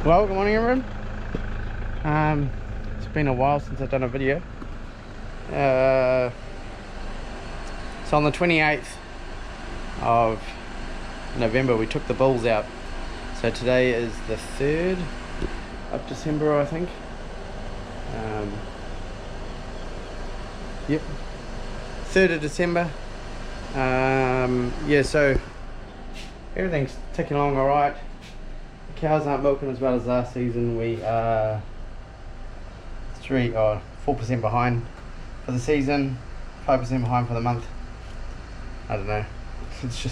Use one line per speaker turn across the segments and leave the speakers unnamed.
Well, good morning everyone. It's been a while since I've done a video. So on the 28th of November we took the bulls out. So today is the 3rd of December, I think. Yep, 3rd of December. Yeah, so everything's ticking along alright. The cows aren't milking as well as last season. We are 4% behind for the season, 5% behind for the month. I don't know. It's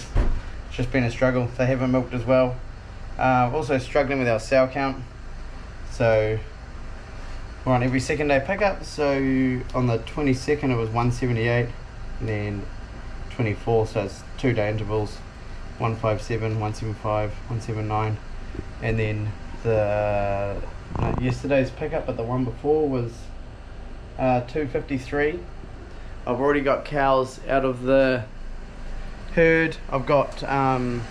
just been a struggle. They haven't milked as well. Also struggling with our sow count. So we're on every second day pickup. So on the 22nd it was 178, and then 24th, so it's 2 day intervals, 157, 175, 179, and then the yesterday's pickup, but the one before was 253. I've already got cows out of the herd. I've got the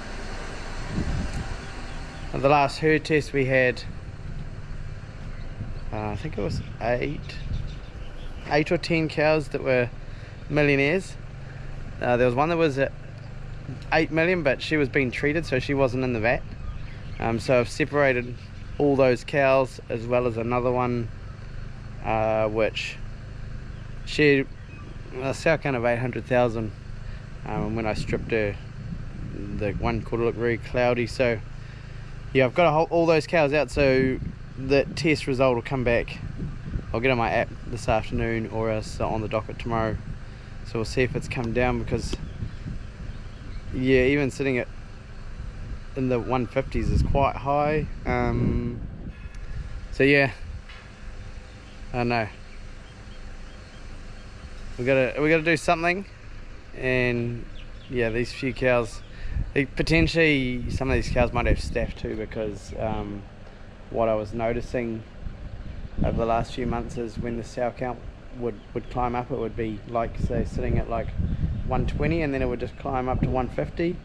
last herd test we had, I think it was 8 or 10 cows that were millionaires. There was one that was at 8 million, but she was being treated, so she wasn't in the vat. So I've separated all those cows, as well as another one which she had a sow count of 800,000. And when I stripped her, the one quarter looked very cloudy. So yeah, I've got to hold all those cows out, so the test result will come back. I'll get on my app this afternoon, or else on the docket tomorrow. So we'll see if it's come down, because yeah, even sitting at in the 150s is quite high. So yeah, I don't know. We gotta do something. And yeah, these few cows, potentially some of these cows might have staph too, because what I was noticing over the last few months is when the sow count would climb up, it would be like, say, sitting at like 120, and then it would just climb up to 150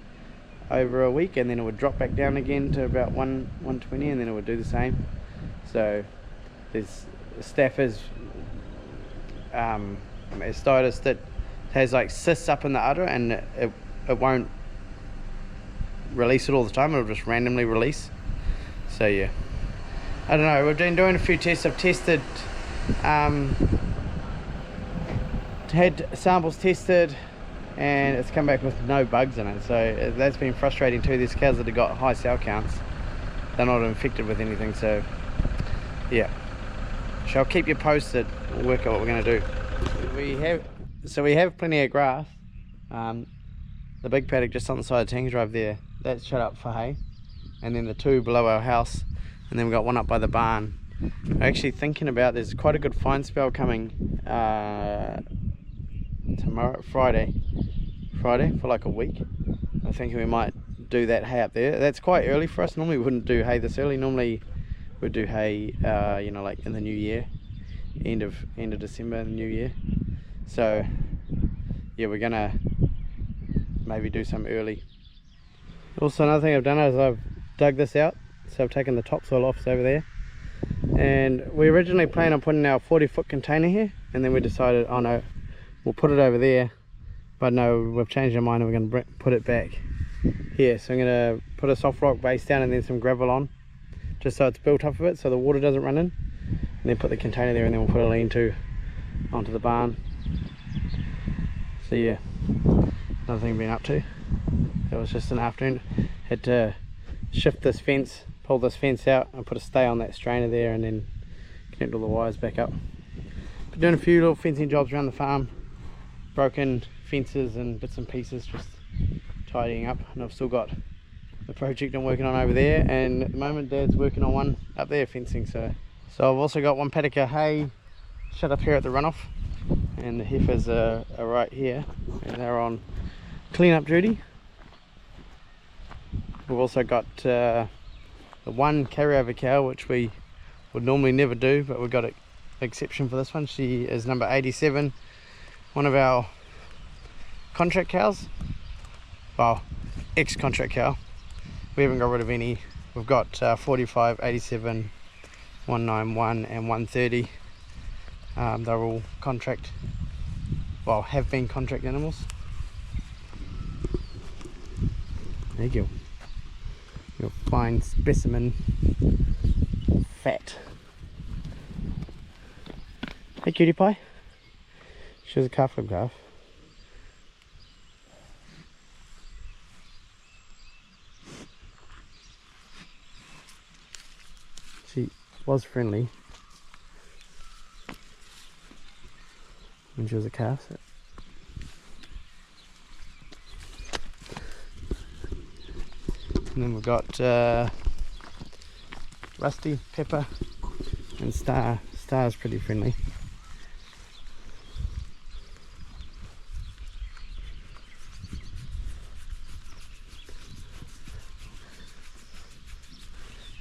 over a week, and then it would drop back down again to about 120, and then it would do the same. So there's staph is mastitis that has like cysts up in the udder, and it won't release it all the time. It'll just randomly release. So yeah, I don't know, we've been doing a few tests. I've tested had samples tested, and it's come back with no bugs in it, so that's been frustrating too. These cows that have got high sow counts, they're not infected with anything. So yeah, so I'll keep you posted. We'll work out what we're going to do. We have plenty of grass. The big paddock just on the side of Tank Drive there, that's shut up for hay, and then the 2 below our house, and then we've got one up by the barn. I'm actually thinking about, there's quite a good fine spell coming tomorrow, Friday for like a week. I'm thinking we might do that hay up there. That's quite early for us. Normally we wouldn't do hay this early. Normally we'd do hay you know, like in the new year, end of December, the new year. So yeah, we're gonna maybe do some early. Also, another thing I've done is I've dug this out, so I've taken the topsoil off over there, and we originally planned on putting our 40-foot container here, and then we decided, oh no, we'll put it over there. But no, we've changed our mind and we're going to put it back here. So I'm going to put a soft rock base down and then some gravel on, just so it's built up a bit so the water doesn't run in, and then put the container there, and then we'll put a lean-to onto the barn. So yeah, another thing I've been up to. It was just an afternoon. Had to shift this fence, pull this fence out, and put a stay on that strainer there, and then connect all the wires back up. Been doing a few little fencing jobs around the farm, broken fences and bits and pieces, just tidying up. And I've still got the project I'm working on over there, and at the moment Dad's working on one up there, fencing. So I've also got one paddock of hay shut up here at the runoff, and the heifers are right here, and they're on clean-up duty. We've also got the one carryover cow, which we would normally never do, but we've got an exception for this one. She is number 87, one of our contract cows, well, ex-contract cow. We haven't got rid of any we've got 45, 87, 191 and 130. They're all contract, well, have been contract animals. There you go. Your fine specimen fat. Hey cutie pie. She was a calf from calf. She was friendly when she was a calf. So. And then we've got Rusty, Pepper, and Star. Star's pretty friendly.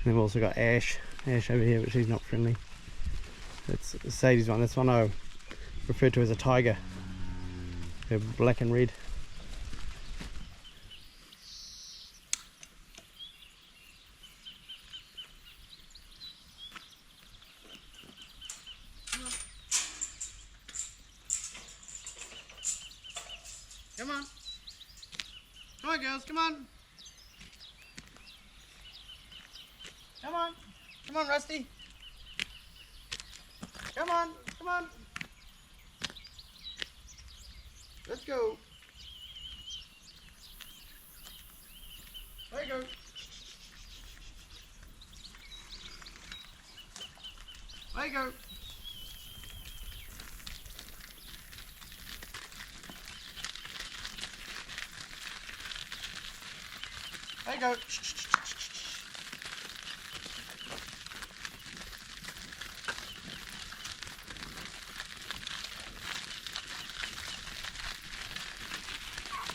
And we've also got Ash over here, but she's not friendly. That's Sadie's one. That's one I refer to as a tiger. They're black and red. Come on. Come on, girls, come on. Come on. Come on, Rusty. Come on, come on. Let's go. There you go. There you go. There you go.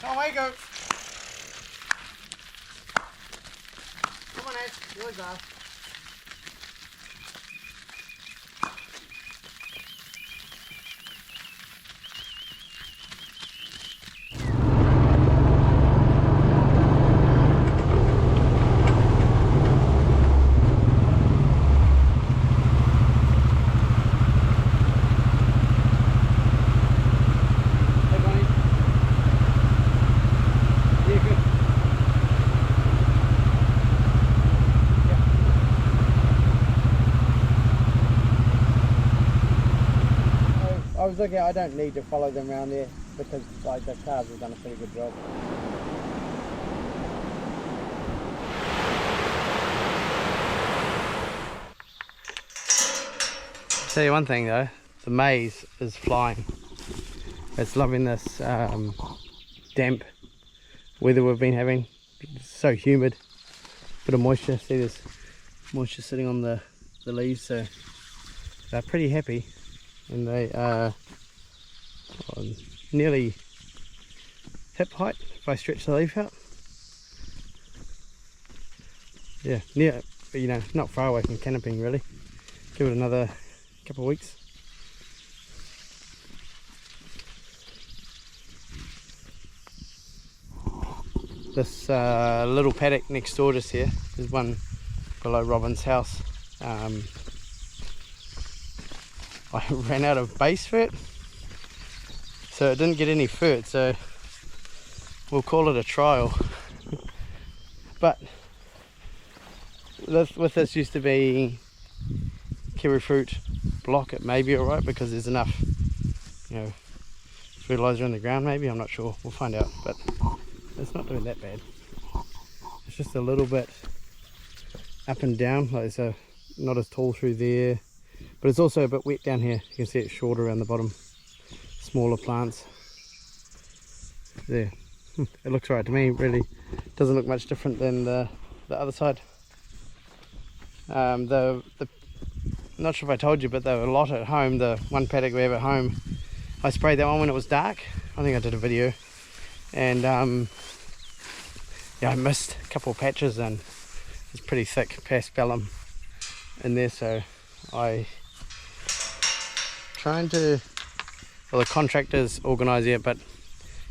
Oh, there you go. Come on, Ash. You're the glass. I was looking, I don't need to follow them around there because like the cars have done a pretty good job. I'll tell you one thing though, the maize is flying. It's loving this damp weather we've been having. It's so humid, bit of moisture. See, there's moisture sitting on the leaves, so they're pretty happy. And they are nearly hip height if I stretch the leaf out. Yeah, near, but you know, not far away from canoping really. Give it another couple of weeks. This little paddock next door just here, there's one below Robin's house. I ran out of base fert, so it didn't get any fert, so we'll call it a trial. But with this used to be kiwi fruit block, it may be alright because there's enough, you know, fertilizer in the ground maybe, I'm not sure, we'll find out, but it's not doing that bad. It's just a little bit up and down, like it's not as tall through there. But it's also a bit wet down here. You can see it's shorter around the bottom. Smaller plants. There. It looks right to me. Really doesn't look much different than the other side. Not sure if I told you, but there were a lot at home. The one paddock we have at home, I sprayed that one when it was dark. I think I did a video. And yeah, I missed a couple of patches and it's pretty thick paspalum in there, so I trying to, well, the contractors organise it, but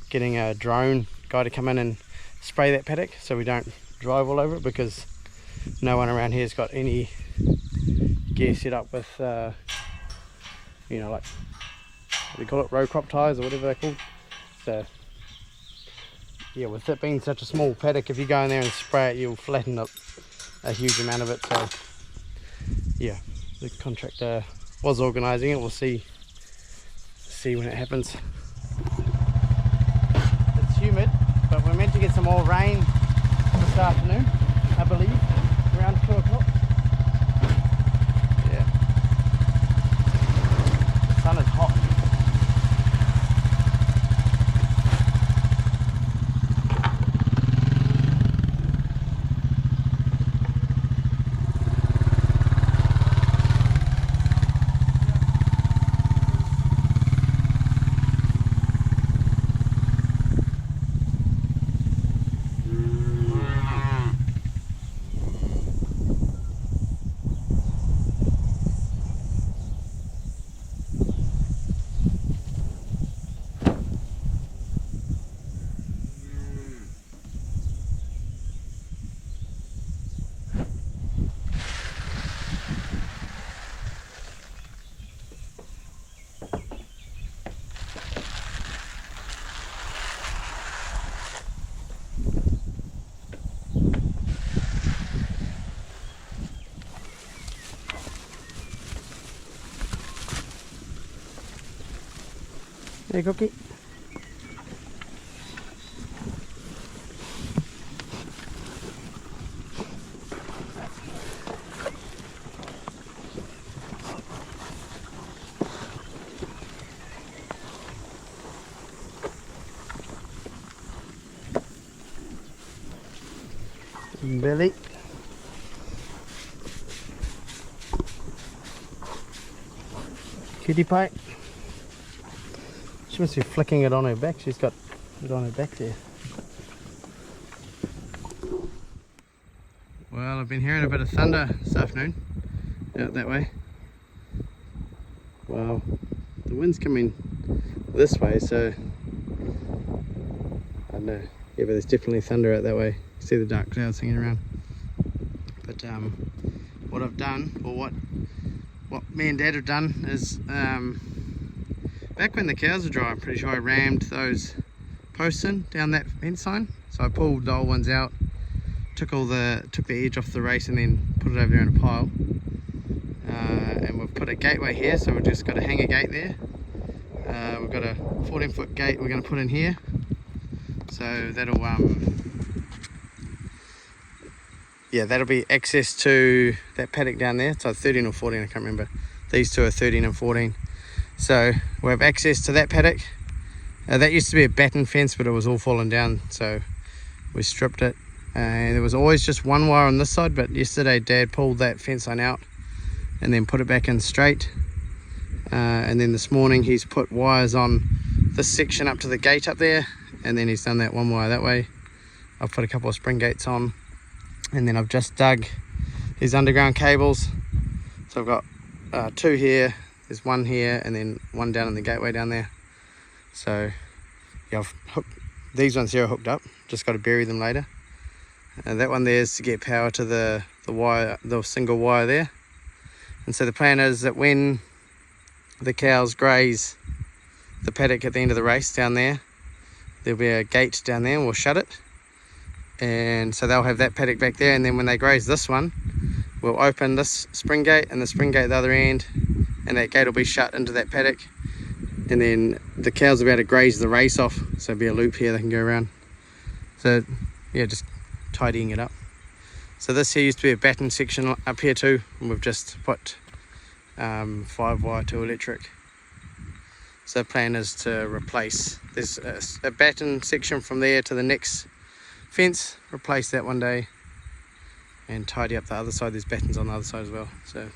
getting a drone guy to come in and spray that paddock so we don't drive all over it, because no one around here's got any gear set up with you know, like, what do you call it, row crop tires or whatever they're called. So yeah, with it being such a small paddock, if you go in there and spray it, you'll flatten up a huge amount of it. So yeah, the contractor was organising it. We'll see when it happens. It's humid, but we're meant to get some more rain this afternoon, I believe, around 2 o'clock. Yeah, the sun is hot. Hey, Cookie. Billy. Cutie pie. She must be flicking it on her back. She's got it on her back there. Well, I've been hearing a bit of thunder this afternoon out that way. Well, the wind's coming this way, so I don't know. Yeah, but there's definitely thunder out that way. You see the dark clouds hanging around. But what I've done, or what me and Dad have done, is back when the cows were dry, I'm pretty sure I rammed those posts in down that fence line. So I pulled the old ones out, took the edge off the race, and then put it over there in a pile. And we've put a gateway here, so we've just got a hanger gate there. We've got a 14-foot gate we're going to put in here, so that'll that'll be access to that paddock down there. So 13 or 14, I can't remember. These two are 13 and 14. So we have access to that paddock. That used to be a batten fence, but it was all fallen down, so we stripped it. And there was always just one wire on this side, but yesterday Dad pulled that fence line out and then put it back in straight. And then this morning he's put wires on this section up to the gate up there, and then he's done that one wire that way. I've put a couple of spring gates on, and then I've just dug these underground cables. So I've got two here, there's one here, and then one down in the gateway down there. So yeah, I've hooked these ones here are hooked up, just got to bury them later. And that one there is to get power to the wire, the single wire there. And so the plan is that when the cows graze the paddock at the end of the race down there, there'll be a gate down there and we'll shut it. And so they'll have that paddock back there, and then when they graze this one, we'll open this spring gate and the spring gate at the other end, and that gate will be shut into that paddock. And then the cows will be able to graze the race off, so there'll be a loop here they can go around. So yeah, just tidying it up. So this here used to be a batten section up here too, and we've just put 5-wire to electric. So the plan is to replace, there's a batten section from there to the next fence, replace that one day and tidy up the other side. There's battens on the other side as well. So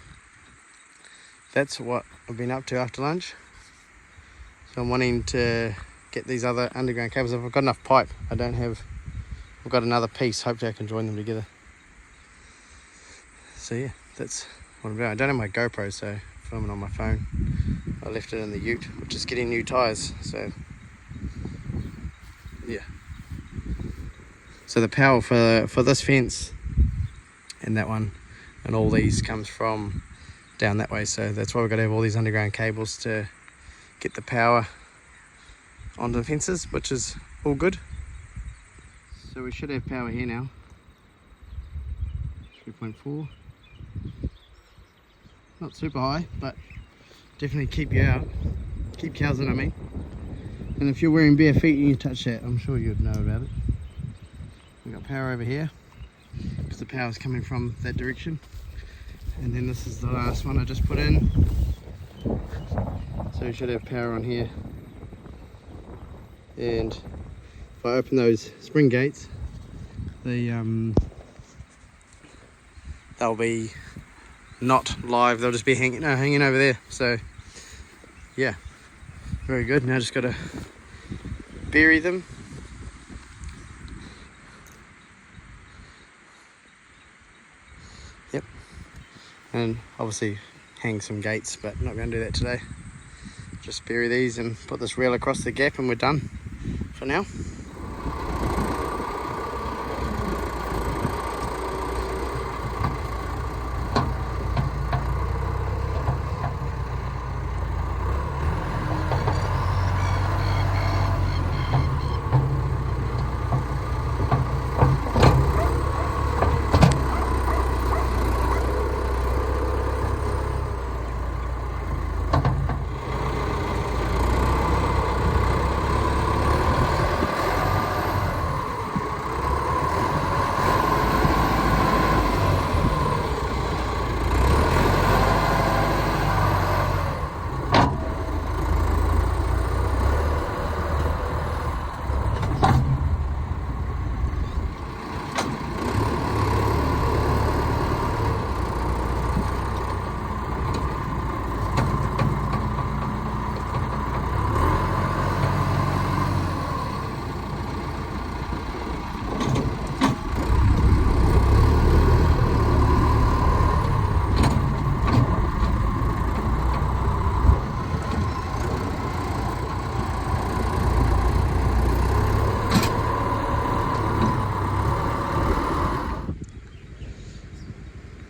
that's what I've been up to after lunch. So I'm wanting to get these other underground cables. If I've got enough pipe, I've got another piece, hopefully I can join them together. So yeah, that's what I'm doing. I don't have my GoPro, so I'm filming on my phone. I left it in the ute, which is getting new tyres, so yeah. So the power for this fence and that one, and all these comes from down that way. So that's why we've got to have all these underground cables to get the power onto the fences, which is all good. So we should have power here now. 3.4. Not super high, but definitely keep you out. Keep cows in, I mean. And if you're wearing bare feet and you touch that, I'm sure you'd know about it. We've got power over here, because the power is coming from that direction. And then this is the last one I just put in. So we should have power on here. And if I open those spring gates, they'll be not live, they'll just be hanging over there. So yeah, very good. Now just got to bury them. Yep, and obviously hang some gates, but not going to do that today. Just bury these and put this rail across the gap and we're done for now.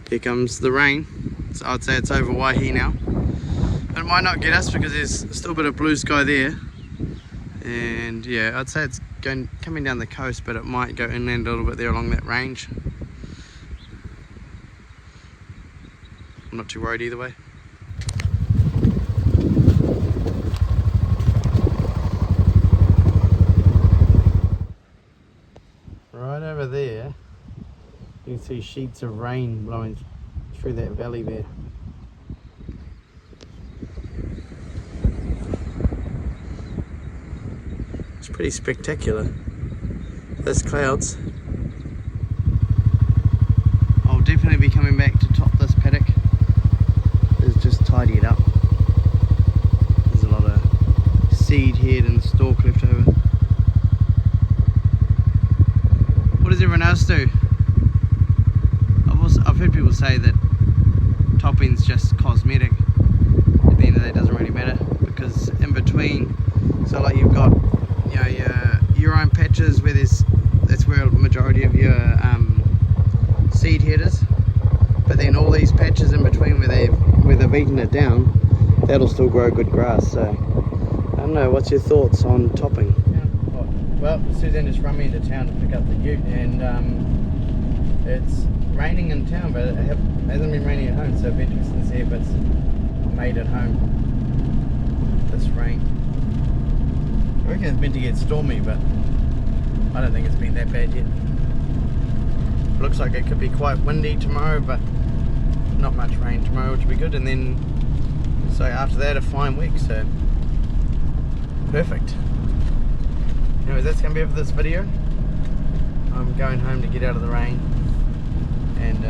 Here comes the rain. So I'd say it's over Waihi now. But it might not get us because there's still a bit of blue sky there. And yeah, I'd say it's coming down the coast, but it might go inland a little bit there along that range. I'm not too worried either way. Right over there, you can see sheets of rain blowing through that valley there. It's pretty spectacular. Those clouds. I'll definitely be coming back to top this paddock. It's just tidy it up. There's a lot of seed head and stalk left over. What does everyone else do? I've heard people say that topping's just cosmetic. At the end of the day, it doesn't really matter, because in between, so like you've got, you know, your own patches where that's where a majority of your seed headers, but then all these patches in between where they've eaten it down, that'll still grow good grass. So I don't know, what's your thoughts on topping? Well, Suzanne just run me into town to pick up the ute, and it's raining in town, but it hasn't been raining at home, so it'd be interesting to see if it's made at home, this rain. I reckon it's meant to get stormy, but I don't think it's been that bad yet. Looks like it could be quite windy tomorrow, but not much rain tomorrow, which will be good. And then, so after that, a fine week, so perfect. Anyways, that's going to be it for this video. I'm going home to get out of the rain and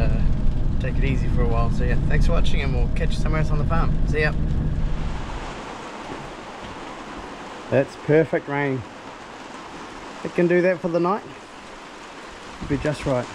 take it easy for a while. So yeah, thanks for watching, and we'll catch you somewhere else on the farm. See ya. That's perfect rain. It can do that for the night. It'll be just right.